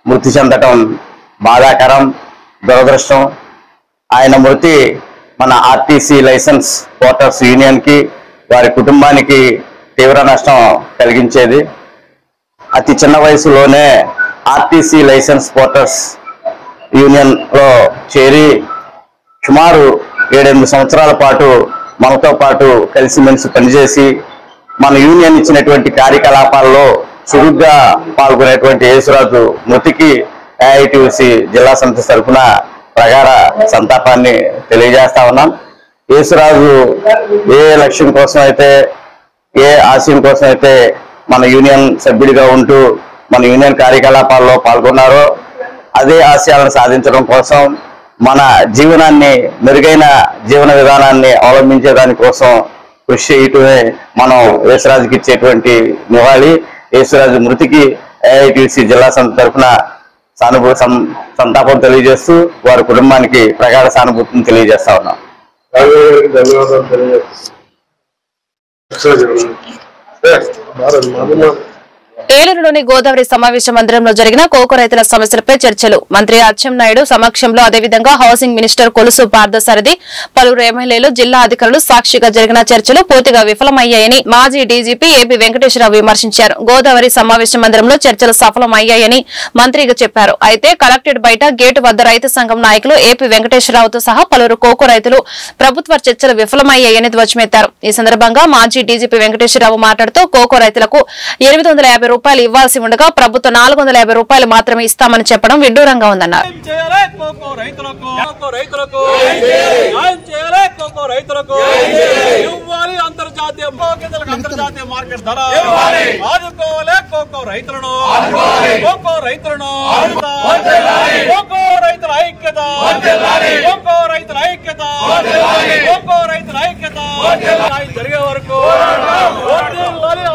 మృతి చెందటం బాధాకరం, దురదృష్టం. ఆయన మృతి మన ఆర్టీసీ లైసెన్స్ పోర్టర్స్ యూనియన్కి, వారి కుటుంబానికి తీవ్ర నష్టం కలిగించేది. అతి చిన్న వయసులోనే ఆర్టీసీ లైసెన్స్ పోర్టర్స్ యూనియన్లో చేరి సుమారు 7-8 సంవత్సరాల పాటు మనతో పాటు కలిసిమెలిసి పనిచేసి మన యూనియన్ ఇచ్చినటువంటి కార్యకలాపాల్లో చురుగ్గా పాల్గొనేటువంటి యేసురాజు మృతికి ఏఐటీయూసీ జిల్లా సమితి తరఫున ప్రగాఢ సంతాపాన్ని తెలియజేస్తా ఉన్నాం. యేసురాజు ఏ లక్ష్యం కోసం అయితే, ఏ ఆశయం కోసం అయితే మన యూనియన్ సభ్యుడిగా ఉంటూ మన యూనియన్ కార్యకలాపాల్లో పాల్గొన్నారో అదే ఆశయాలను సాధించడం కోసం మన జీవనాన్ని, మెరుగైన జీవన విధానాన్ని అవలంబించే దానికోసం కృషి చేయటమే మనం యేసురాజుకి ఇచ్చేటువంటి నివాళి. యేసురాజు మృతికి ఏఐటీయూసీ జిల్లా సమితి తరఫున సంతాపం తెలియజేస్తూ వారి కుటుంబానికి ప్రగాఢ సానుభూతిని తెలియజేస్తా ఉన్నాం. ఏలూరులోని గోదావరి సమావేశ మందిరంలో జరిగిన కోకో రైతుల సమస్యలపై చర్చలు. మంత్రి అచ్చెన్నాయుడు సమక్షంలో, అదేవిధంగా హౌసింగ్ మినిస్టర్ కొలుసు పార్థసారథి, పలువురు ఎమ్మెల్యేలు, జిల్లా అధికారులు సాక్షిగా జరిగిన చర్చలు పూర్తిగా విఫలమయ్యాయని మాజీ డీజీపీ ఏపీ వెంకటేశ్వరరావు విమర్శించారు. గోదావరి సమావేశ మందిరంలో చర్చలు సఫలమయ్యాయని మంత్రిగా చెప్పారు. అయితే కలెక్టరేట్ బయట గేటు వద్ద రైతు సంఘం నాయకులు ఏపీ వెంకటేశ్వరరావుతో సహా పలువురు కోకో రైతులు ప్రభుత్వ చర్చలు విఫలమయ్యాయని ధ్వజమెత్తారు. ఈ సందర్భంగా మాజీ డీజీపీ వెంకటేశ్వరరావు మాట్లాడుతూ కోకో రైతులకు 850 రూపాయలు ఇవ్వాల్సి ఉండగా ప్రభుత్వం 450 రూపాయలు మాత్రమే ఇస్తామని చెప్పడం విడ్డూరంగా ఉందన్నారు. జరిగే వరకు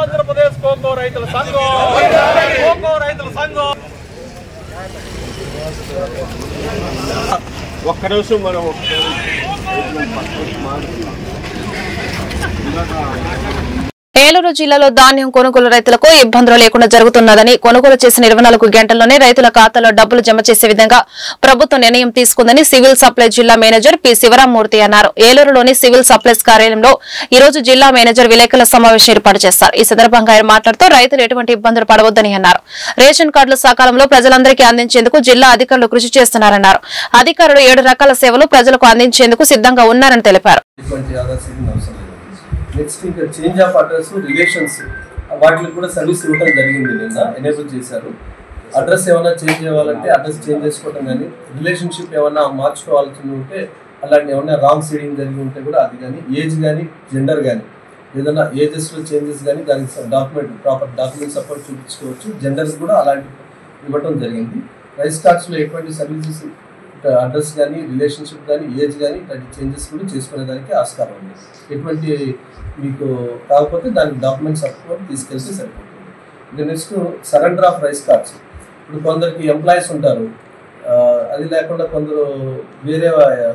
ఆంధ్రప్రదేశ్ కోకో రైతుల సంఘం, కోకో రైతుల సంఘం. ఒక్క నిమిషం మనం ఏలూరు జిల్లాలో ధాన్యం కొనుగోలు రైతులకు ఇబ్బందులు లేకుండా జరుగుతున్నదని, కొనుగోలు చేసిన 24 గంటల్లోనే రైతుల ఖాతాలో డబ్బులు జమ చేసే విధంగా ప్రభుత్వం నిర్ణయం తీసుకుందని సివిల్ సప్లై జిల్లా మేనేజర్ పి శివరామ్మూర్తి అన్నారు. ఏలూరులోని సివిల్ సప్లైస్ కార్యాలయంలో ఈ రోజు జిల్లా మేనేజర్ విలేకరుల సమావేశం ఏర్పాటు చేశారు. ఈ సందర్భంగా ఆయన మాట్లాడుతూ రైతులు ఎటువంటి ఇబ్బందులు పడవద్దని అన్నారు. రేషన్ కార్డులు సకాలంలో ప్రజలందరికీ అందించేందుకు జిల్లా అధికారులు కృషి చేస్తున్నారన్నారు. అధికారులు 7 రకాల సేవలు ప్రజలకు అందించేందుకు సిద్ధంగా ఉన్నారని తెలిపారు. నెక్స్ట్ ఇంకా చేంజ్ ఆఫ్ అడ్రస్, రిలేషన్స్ వాటికి కూడా సర్వీస్ ఇవ్వడం జరిగింది. నిన్న ఎనేబుల్ చేశారు. అడ్రస్ ఏమైనా చేంజ్ చేయాలంటే అడ్రస్ చేంజ్ చేసుకోవడం కానీ, రిలేషన్షిప్ ఏమైనా మార్చుకోవాల్సి ఉంటే అలాంటి ఏమైనా రాంగ్ సీడింగ్ జరిగి ఉంటే కూడా అది కానీ, ఏజ్ కానీ, జెండర్ కానీ ఏదైనా ఏజెస్లో చేంజెస్ కానీ దానికి ప్రాపర్ డాక్యుమెంట్ సపోర్ట్ చూపించుకోవచ్చు. జెండర్స్ కూడా అలాంటి ఇవ్వడం జరిగింది. రైస్ కార్డ్స్లో ఎటువంటి సర్వీసెస్, అడ్రస్ కానీ, రిలేషన్షిప్ కానీ, ఏజ్ కానీ ఇట్లాంటి చేంజెస్ కూడా చేసుకునేదానికి ఆస్కారం ఉంది. ఎటువంటి మీకు కాకపోతే దానికి డాక్యుమెంట్ సపోర్ట్ తీసుకెళ్తే సరిపోతుంది. ఇంకా next surrender of rice cards. ఇప్పుడు కొందరికి ఎంప్లాయీస్ ఉంటారు, అది లేకుండా కొందరు వేరే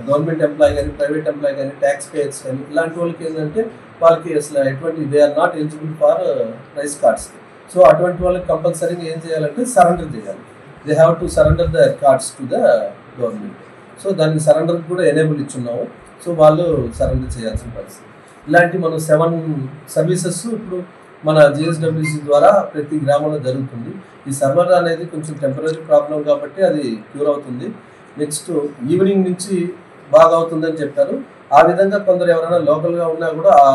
గవర్నమెంట్ ఎంప్లాయీ కానీ, ప్రైవేట్ ఎంప్లాయీ కానీ, ట్యాక్స్ పేయర్స్ కానీ ఇలాంటి వాళ్ళకి ఏంటంటే వాళ్ళకి అసలు ఎటువంటి they are not eligible for rice cards. So అటువంటి వాళ్ళకి కంపల్సరీగా ఏం చేయాలంటే సరెండర్ చేయాలి. They have to surrender the cards to the government. So దానికి సరెండర్ కూడా ఎనేబుల్ ఇచ్చున్నాము. సో వాళ్ళు సరెండర్ చేయాల్సిన పరిస్థితి. ఇలాంటి మనం 7 సర్వీసెస్ ఇప్పుడు మన జిఎస్డబ్ల్యూసి ద్వారా ప్రతి గ్రామంలో జరుగుతుంది. ఈ సర్వర్ అనేది కొంచెం టెంపరీ ప్రాబ్లం కాబట్టి అది క్యూర్ అవుతుంది. నెక్స్ట్ ఈవినింగ్ నుంచి బాగా అవుతుందని చెప్పారు. ఆ విధంగా కొందరు ఎవరైనా లోకల్గా ఉన్నా కూడా ఆ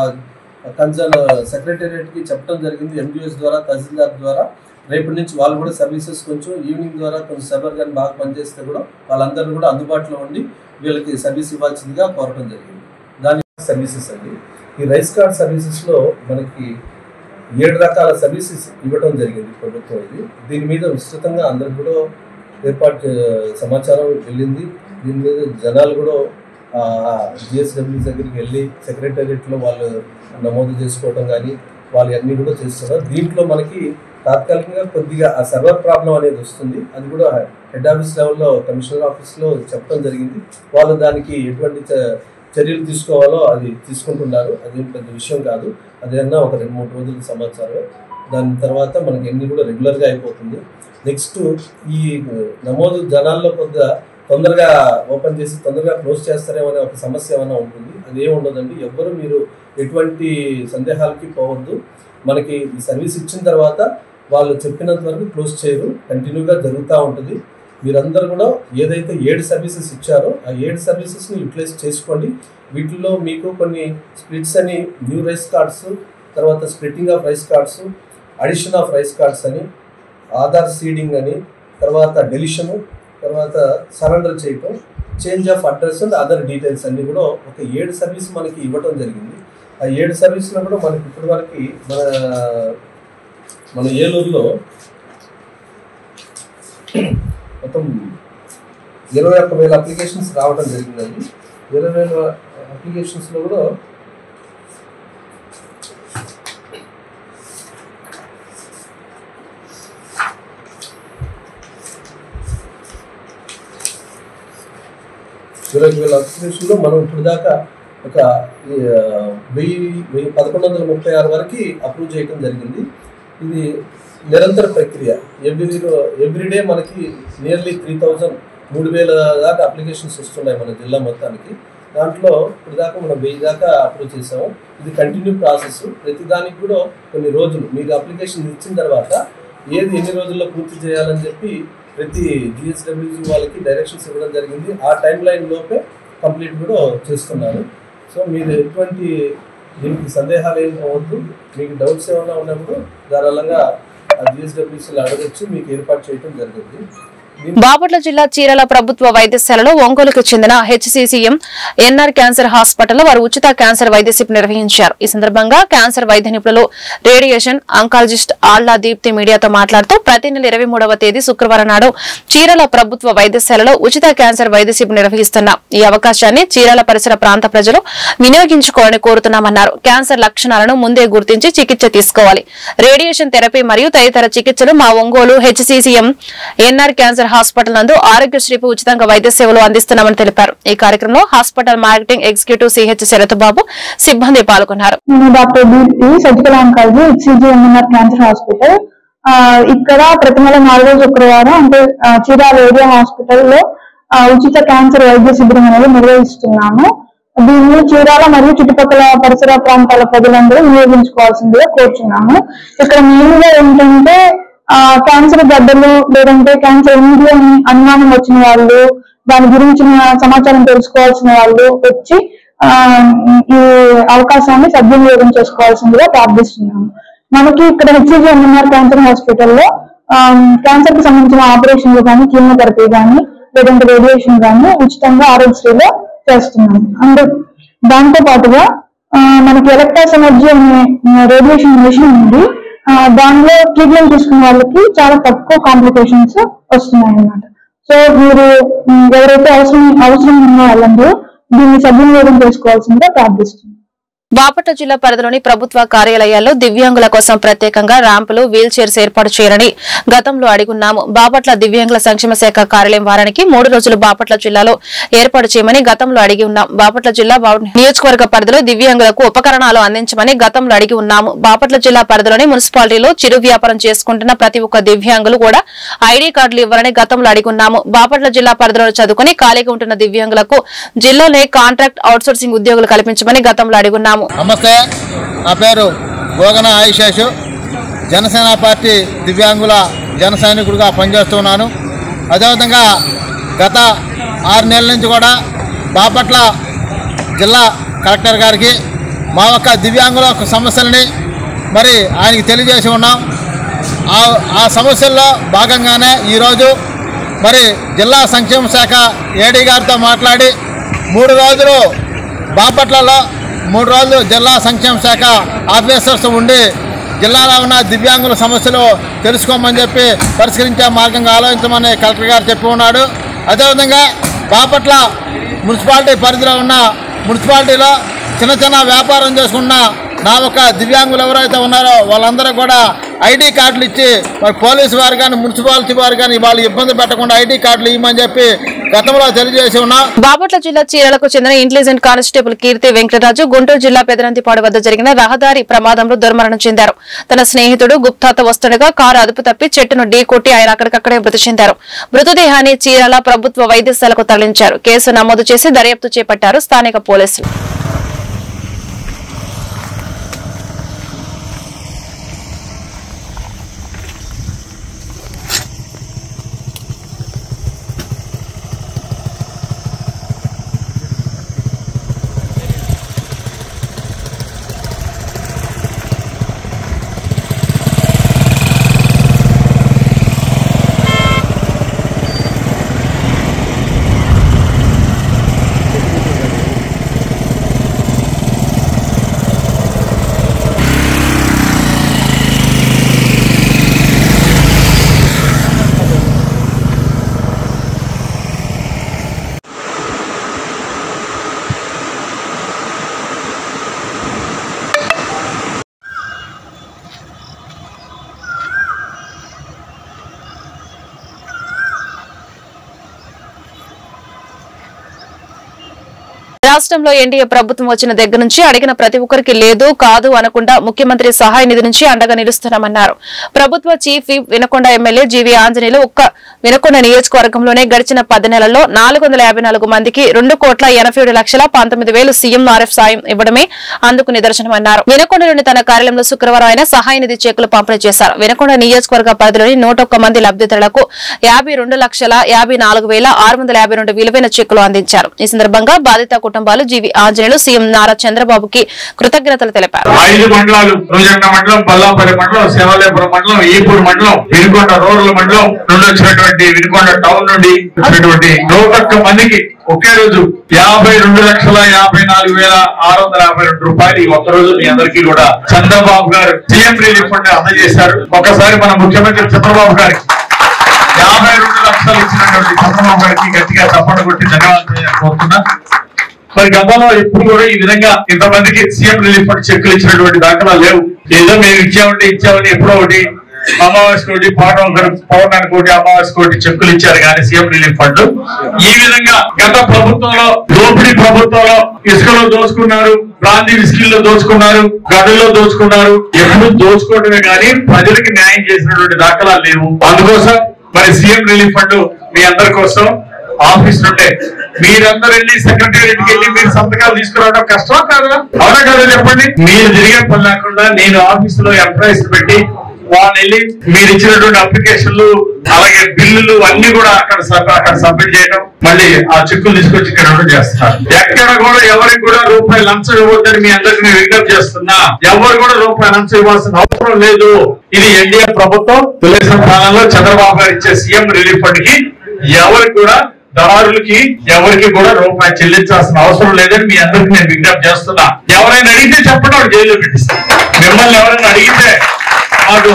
కన్సర్న్ సెక్రటేరియట్కి చెప్పడం జరిగింది. ఎండిఎస్ ద్వారా, తహసీల్దార్ ద్వారా రేపటి నుంచి వాళ్ళు కూడా సర్వీసెస్ కొంచెం ఈవినింగ్ ద్వారా కొంచెం సర్వర్ కానీ బాగా పనిచేస్తే కూడా వాళ్ళందరూ కూడా అందుబాటులో ఉండి వీళ్ళకి సర్వీస్ ఇవ్వాల్సిందిగా కోరడం జరిగింది. దాని సర్వీసెస్ అండి. ఈ రైస్ కార్డ్ సర్వీసెస్లో మనకి 7 రకాల సర్వీసెస్ ఇవ్వడం జరిగింది ప్రభుత్వం. దీని మీద విస్తృతంగా అందరికి కూడా ఏర్పాటు సమాచారం వెళ్ళింది. దీని మీద జనాలు కూడా జిఎస్డబ్ల్యూ దగ్గరికి వెళ్ళి సెక్రటేరియట్లో వాళ్ళు నమోదు చేసుకోవడం కానీ వాళ్ళు అన్నీ కూడా చేస్తున్నారు. దీంట్లో మనకి తాత్కాలికంగా కొద్దిగా ఆ సర్వర్ ప్రాబ్లం అనేది వస్తుంది. అది కూడా హెడ్ ఆఫీస్ లెవెల్లో కమిషనర్ ఆఫీస్లో చెప్పడం జరిగింది. వాళ్ళు దానికి ఎటువంటి చర్యలు తీసుకోవాలో అది తీసుకుంటున్నారు. అది పెద్ద విషయం కాదు. అదేమన్నా ఒక 2-3 రోజుల సమాచారం. దాని తర్వాత మనకి ఎన్ని కూడా రెగ్యులర్గా అయిపోతుంది. నెక్స్ట్ ఈ నమోదు జనాల్లో కొద్దిగా తొందరగా ఓపెన్ చేసి తొందరగా క్లోజ్ చేస్తారేమో అనే ఒక సమస్య ఏమైనా ఉంటుంది. అదేం ఉండదండి. ఎవ్వరు మీరు ఎటువంటి సందేహాలకి పోవద్దు. మనకి ఈ సర్వీస్ ఇచ్చిన తర్వాత వాళ్ళు చెప్పినంత వరకు క్లోజ్ చేయరు, కంటిన్యూగా జరుగుతూ ఉంటుంది. మీరందరూ కూడా ఏదైతే 7 సర్వీసెస్ ఇచ్చారో ఆ 7 సర్వీసెస్ని యూటిలైజ్ చేసుకోండి. వీటిల్లో మీకు కొన్ని స్ప్లిట్స్ అని, న్యూ రైస్ కార్డ్స్, తర్వాత splitting of rice cards, addition of rice cards అని, ఆధార్ సీడింగ్ అని, తర్వాత డెలిషను, తర్వాత సరెండర్ చేయటం, change of address and other details అన్నీ కూడా ఒక 7 సర్వీస్ మనకి ఇవ్వటం జరిగింది. ఆ 7 సర్వీస్లో కూడా మనకి ఇప్పటి వరకు మన ఏలూరులో మొత్తం 21,000 అప్లికేషన్స్ రావడం జరిగిందండి. 20,000 అప్లికేషన్స్లో కూడా అప్లికేషన్లో మనం ఇప్పుడు దాకా ఒక 1136 వరకు అప్రూవ్ చేయడం జరిగింది. ఇది నిరంతర ప్రక్రియ. ఎవ్రీడే మనకి నియర్లీ 3,000 దాకా అప్లికేషన్స్ వస్తున్నాయి మన జిల్లా మొత్తానికి. దాంట్లో ఇప్పుడు దాకా మనం 1000 దాకా అప్రూవ్ చేసాము. ఇది కంటిన్యూ ప్రాసెస్. ప్రతిదానికి కూడా కొన్ని రోజులు మీకు అప్లికేషన్ ఇచ్చిన తర్వాత ఎన్ని రోజుల్లో పూర్తి చేయాలని చెప్పి ప్రతి జిఎస్డబ్ల్యూజీ వాళ్ళకి డైరెక్షన్స్ ఇవ్వడం జరిగింది. ఆ టైం లైన్ లోపే కంప్లీట్ కూడా చేస్తున్నారు. సో మీరు ఎటువంటి దీనికి సందేహాలు ఏం పోవద్దు. మీకు డౌట్స్ ఏమైనా ఉన్నప్పుడు ధారాళంగా జిఎస్డబ్ల్యూసీలో అడగచ్చు, మీకు ఏర్పాటు చేయడం జరిగింది. బాపట్ల జిల్లా చీరాల ప్రభుత్వ వైద్యశాలలో ఒంగోలుకు చెందిన హెచ్సిసిఎం ఎన్ఆర్ క్యాన్సర్ హాస్పిటల్లో వారు ఉచిత క్యాన్సర్ వైద్య శిబిరం నిర్వహించారు. ఈ సందర్భంగా క్యాన్సర్ వైద్య నిపుణులు, రేడియేషన్ ఆంకాలజిస్ట్ ఆళ్ల దీప్తి మీడియాతో మాట్లాడుతూ ప్రతి నెల 23వ తేదీ శుక్రవారం నాడు చీరాల ప్రభుత్వ వైద్యశాలలో ఉచిత క్యాన్సర్ వైద్య శిబిరం నిర్వహిస్తున్నాం. ఈ అవకాశాన్ని చీరాల పరిసర ప్రాంత ప్రజలు వినియోగించుకోవాలని కోరుతున్నామన్నారు. క్యాన్సర్ లక్షణాలను ముందే గుర్తించి చికిత్స తీసుకోవాలి. రేడియేషన్ థెరపీ మరియు తదితర చికిత్సలు మా Ongole HCCM NR cancer hospital నందు ఆరోగ్యశ్రీపై ఉచితంగా వైద్య సేవలు అందిస్తున్నామని తెలిపారు. ఈ కార్యక్రమంలో hospital marketing executive CH Sarath Babu, సిబ్బంది పాల్గొన్నారు. Doctor Deepthi, surgical oncology, HCGMNR cancer hospital. ఇక్కడ ప్రతి నెల 4వ శుక్రవారం అంటే చీరాల ఏరియా హాస్పిటల్లో ఉచిత క్యాన్సర్ వైద్య శిబిరం అనేది నిర్వహిస్తున్నాము. దీన్ని చీరాల మరియు చుట్టుపక్కల పరిసర ప్రాంతాల ప్రజలందరూ వినియోగించుకోవాల్సిందిగా కోరుచున్నాము. ఇక్కడ మెయిన్ గా ఏంటంటే క్యాన్సర్ గడ్డలు లేదంటే క్యాన్సర్ ఉంది అని అనుమానం వచ్చిన వాళ్ళు, దాని గురించిన సమాచారం తెలుసుకోవాల్సిన వాళ్ళు వచ్చి ఈ అవకాశాన్ని సద్వినియోగం చేసుకోవాల్సిందిగా ప్రార్థిస్తున్నాము. మనకి ఇక్కడ హెచ్సిజిఎంఎన్ఆర్ క్యాన్సర్ హాస్పిటల్లో క్యాన్సర్ కి సంబంధించిన ఆపరేషన్లు కానీ, కీమోథెరపీ కానీ, లేదంటే రేడియేషన్ కానీ ఉచితంగా ఆరోగ్యశ్రీలో చేస్తున్నాము. అండ్ దాంతో పాటుగా మనకి ఎలక్ట్రోసెనర్జీ అనే రేడియేషన్ మిషన్ ఉంది. దానిలో ట్రీట్మెంట్ తీసుకున్న వాళ్ళకి చాలా తక్కువ కాంప్లికేషన్స్ వస్తున్నాయి అన్నమాట. సో మీరు ఎవరైతే అవసరం ఉన్న వాళ్ళందరూ దీన్ని సద్వినియోగం చేసుకోవాల్సిందిగా ప్రార్థిస్తున్నాం. బాపట్ల జిల్లా పరిధిలోని ప్రభుత్వ కార్యాలయాల్లో దివ్యాంగుల కోసం ప్రత్యేకంగా ర్యాంపులు, వీల్ చైర్స్ ఏర్పాటు చేయాలని గతంలో అడిగున్నాము. బాపట్ల దివ్యాంగుల సంక్షేమ శాఖ కార్యాలయం వారానికి 3 రోజులు బాపట్ల జిల్లాలో ఏర్పాటు చేయమని గతంలో అడిగి ఉన్నాం. బాపట్ల జిల్లా నియోజకవర్గ పరిధిలో దివ్యాంగులకు ఉపకరణాలు అందించమని గతంలో అడిగి ఉన్నాము. బాపట్ల జిల్లా పరిధిలోని మున్సిపాలిటీలో చిరు వ్యాపారం చేసుకుంటున్న ప్రతి ఒక్క దివ్యాంగులు కూడా ఐడి కార్డులు ఇవ్వాలని గతంలో అడిగి ఉన్నాము. బాపట్ల జిల్లా పరిధిలో చదువుకుని ఖాళీగా ఉంటున్న దివ్యాంగులకు జిల్లాలోనే కాంట్రాక్ట్ అవుట్సోర్సింగ్ ఉద్యోగులు కల్పించమని గతంలో అడిగున్నాము. నమస్తే, నా పేరు గోగన ఆయిషాషు. జనసేన పార్టీ దివ్యాంగుల జన సైనికుడిగా పనిచేస్తున్నాను. అదేవిధంగా గత 6 నెలల నుంచి కూడా బాపట్ల జిల్లా కలెక్టర్ గారికి మా యొక్క దివ్యాంగుల సమస్యలని మరి ఆయనకి తెలియజేసి ఉన్నాం. ఆ సమస్యల్లో భాగంగానే ఈరోజు మరి జిల్లా సంక్షేమ శాఖ ఏడీ గారితో మాట్లాడి 3 రోజులు బాపట్లలో 3 రోజులు జిల్లా సంక్షేమ శాఖ ఆఫీసర్స్ ఉండి జిల్లాలో ఉన్న దివ్యాంగుల సమస్యలు తెలుసుకోమని చెప్పి పరిష్కరించే మార్గంగా ఆలోచించమని కలెక్టర్ గారు చెప్పి ఉన్నాడు. అదేవిధంగా బాపట్ల మున్సిపాలిటీ పరిధిలో ఉన్న మున్సిపాలిటీలో చిన్న వ్యాపారం చేసుకున్న నా ఒక దివ్యాంగులు ఎవరైతే ఉన్నారో వాళ్ళందరూ కూడా ఐడి కార్డులు ఇచ్చి మరి పోలీసు వారు కానీ, మున్సిపాలిటీ వారు కానీ వాళ్ళు ఇబ్బంది పెట్టకుండా ఐడి కార్డులు ఇవ్వమని చెప్పి గతంలో తెలియజేసి ఉన్నాం. బాపట్ల జిల్లా చీరాలకు చెందిన ఇంటెలిజెంట్ కానిస్టేబుల్ కీర్తి వెంకటరాజు గుంటూరు జిల్లా పెదనంతిపాడు వద్ద జరిగిన రహదారి ప్రమాదంలో దుర్మరణం చెందారు. తన స్నేహితుడు గుప్తాతో వస్తుండగా కారు అదుపు తప్పి చెట్టును ఢీకొట్టి ఆయన అక్కడికక్కడే మృతి చెందారు. మృతదేహాన్ని చీరాల ప్రభుత్వ వైద్యశాలకు తరలించారు. కేసు నమోదు చేసి దర్యాప్తు చేపట్టారు స్థానిక పోలీసులు. రాష్ట్రంలో ఎన్డీఏ ప్రభుత్వం వచ్చిన దగ్గర నుంచి అడిగిన ప్రతి ఒక్కరికి లేదు కాదు అనకుండా ముఖ్యమంత్రి సహాయ నిధి నుంచి అండగా నిలుస్తున్నామన్నారు. ప్రభుత్వ chief whip Vinukonda MLA GV Anjaneyulu ఒక్క వినకొండ నియోజకవర్గంలోనే గడిచిన 10 నెలల్లో 454 మందికి 2,87,19,000 సీఎంఆర్ఎఫ్ సాయం ఇవ్వడమే అందుకు నిదర్శనమన్నారు. వినకొండలోని తన కార్యాలయంలో శుక్రవారం ఆయన సహాయ నిధి చెక్కులు పంపిణీ చేశారు. వినకొండ నియోజకవర్గ పరిధిలోని 101 మంది లబ్దిదారులకు 52,54,652 విలువైన చెక్కులు అందించారు. ఈ సందర్భంగా బాధిత కుటుంబాలు జీవీ ఆంజనేయులు సీఎం నారా చంద్రబాబుకి కృతజ్ఞతలు తెలిపారు. 5 మండలాలు రోజండ మండలం, బల్లాపల్లి మండలం, శివాలయపురం మండలం, ఈపూర్ మండలం, వినుకొండ రూరల్ మండలం నుండి వచ్చినటువంటి వినుకొండ టౌన్ నుండి వచ్చినటువంటి 101 మందికి ఒకే రోజు 52,54,652 రూపాయలు ఈ ఒక్క రోజు మీ అందరికీ కూడా చంద్రబాబు గారు సీఎం రిలీఫ్ ఫండ్ అందజేశారు. ఒకసారి మన ముఖ్యమంత్రి చంద్రబాబు గారికి 52 లక్షలు ఇచ్చినటువంటి చంద్రబాబు గారికి గట్టిగా చప్పట్లు కొట్టి ధన్యవాదాలు కోరుతున్నా. మరి గతంలో ఎప్పుడు కూడా ఈ విధంగా ఇంతమందికి సీఎం రిలీఫ్ ఫండ్ చెక్కులు ఇచ్చినటువంటి దాఖలా లేవు. ఏదో మేము ఇచ్చామని ఎప్పుడో ఒకటి అమావాస్య కోటి, పౌర్ణానికి కోటి, అమావాస్య కోటి చెక్కులు ఇచ్చారు కానీ సీఎం రిలీఫ్ ఫండ్ ఈ విధంగా గత ప్రభుత్వంలో దోపిడీ ప్రభుత్వంలో ఇసుకలో దోచుకున్నారు, బ్రాంతి విస్కీల్లో దోచుకున్నారు, గదుల్లో దోచుకున్నారు. ఎప్పుడు దోచుకోవడమే కానీ ప్రజలకి న్యాయం చేసినటువంటి దాఖలాలు లేవు. అందుకోసం మరి సీఎం రిలీఫ్ ఫండ్ మీ అందరి కోసం ఆఫీస్ నుండే మీరందరూ వెళ్ళి సెక్రటేరియట్కి వెళ్ళి మీరు సంతకాలు తీసుకురావడం కష్టమా కాదా? అవునా కదా చెప్పండి. మీరు తిరిగే పని లేకుండా నేను ఆఫీస్ లో ఎంప్లాయీస్ పెట్టి వాళ్ళు వెళ్ళి మీరు ఇచ్చినటువంటి అప్లికేషన్లు అలాగే బిల్లులు అన్ని కూడా అక్కడ సబ్మిట్ చేయడం, మళ్ళీ ఆ చెక్కులు తీసుకొచ్చి ఇక్కడ చేస్తున్నారు. ఎక్కడ కూడా ఎవరికి కూడా రూపాయి లంచం ఇవ్వద్దని మీ అందరికి నేను విజ్ఞప్తి చేస్తున్నా. ఎవరు కూడా రూపాయి లంచం ఇవ్వాల్సిన అవసరం లేదు. ఇది ఎన్డీఏ ప్రభుత్వం తెలుగుదేశం పాలనలో చంద్రబాబు గారు ఇచ్చే సీఎం రిలీఫ్ ఫండ్ కి ఎవరికి కూడా దళారులకి ఎవరికి కూడా రూపాయి చెల్లించాల్సిన అవసరం లేదని మీ అందరికి నేను విజ్ఞప్తి చేస్తున్నా. ఎవరైనా అడిగితే చెప్పండి, వాడు జైల్లో పెట్టిస్తాను. మిమ్మల్ని ఎవరైనా అడిగితే మాకు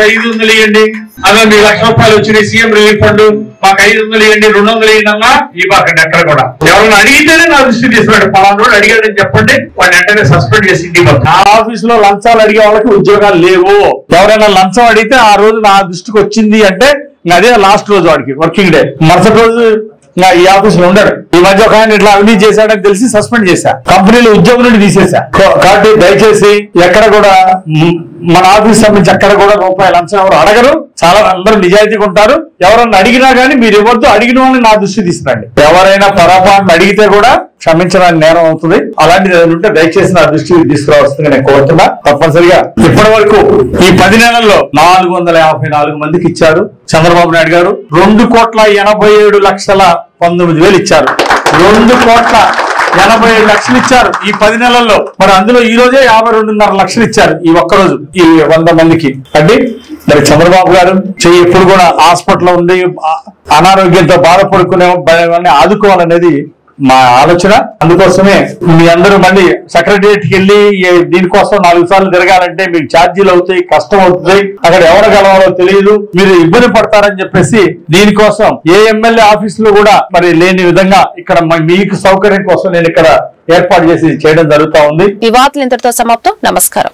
500 ఇవ్వండి, అలా మీ ₹1,00,000 వచ్చినాయి సీఎం రిలీఫ్ ఫండ్, మాకు 500 ఇవ్వండి, 200 ఇవ్వండి అన్నా ఇవ్వకండి. ఎక్కడ కూడా ఎవరైనా అడిగితేనే నా దృష్టి తీసుకున్నాడు. పలానా రోజు అడిగాడని చెప్పండి, వాడిని వెంటనే సస్పెండ్ చేసి ఇంటికి నా ఆఫీస్ లో లంచాలు అడిగే వాళ్ళకి ఉద్యోగాలు లేవు. ఎవరైనా లంచం అడిగితే ఆ రోజు నా దృష్టికి వచ్చింది అంటే అదే లాస్ట్ రోజు వాడికి వర్కింగ్ డే. మరుసటి రోజు ఈ ఆఫీస్ లో ఉండడు. ఈ మధ్య ఒక ఆయన ఇట్లా అవినీతి చేశాడని తెలిసి సస్పెండ్ చేశా, కంపెనీలో ఉద్యోగం నుండి తీసేశా. కాబట్టి దయచేసి ఎక్కడ కూడా మన ఆఫీస్ సంబంధించి ఎక్కడ కూడా రూపాయలు లంచం ఎవరు అడగరు. చాలా అందరూ నిజాయితీగా ఉంటారు. ఎవరన్నా అడిగినా గానీ మీరు ఇవ్వద్దు, అడిగిన వాళ్ళని నా దృష్టి తీసుకురండి. ఎవరైనా పొరపాటును అడిగితే కూడా క్షమించడానికి నేరం అవుతుంది. అలాంటిది ఏదైనా ఉంటే దయచేసి నా దృష్టికి తీసుకురావాల్సిందిగా నేను కోరుతున్నా. తప్పనిసరిగా ఇప్పటి వరకు ఈ 10 నెలల్లో 454 మందికి ఇచ్చారు చంద్రబాబు నాయుడు గారు. 2,87,19,000 ఇచ్చారు. 2,87,00,000 ఇచ్చారు ఈ 10 నెలల్లో. మరి అందులో ఈ రోజే 52.5 లక్షలు ఇచ్చారు ఈ ఒక్కరోజు ఈ 100 మందికి. అంటే మరి చంద్రబాబు గారు ఎప్పుడు కూడా హాస్పిటల్లో ఉండి అనారోగ్యంతో బాధపడుకునే ఆదుకోవాలనేది మా ఆలోచన. అందుకోసమే మీ అందరూ మళ్ళీ సెక్రటరియట్కి వెళ్ళి దీనికోసం 4 సార్లు తిరగాలంటే మీకు ఛార్జీలు అవుతాయి, కష్టం అవుతుంది, అక్కడ ఎవరు కలవాలో తెలియదు, మీరు ఇబ్బంది పడతారని చెప్పేసి దీనికోసం ఏ ఎమ్మెల్యే ఆఫీసులో కూడా మరి లేని విధంగా ఇక్కడ మీకు సౌకర్యం కోసం నేను ఇక్కడ ఏర్పాటు చేసి చేయడం జరుగుతా ఉంది. ఈ వార్తలు ఇంతటితో సమాప్తం. నమస్కారం.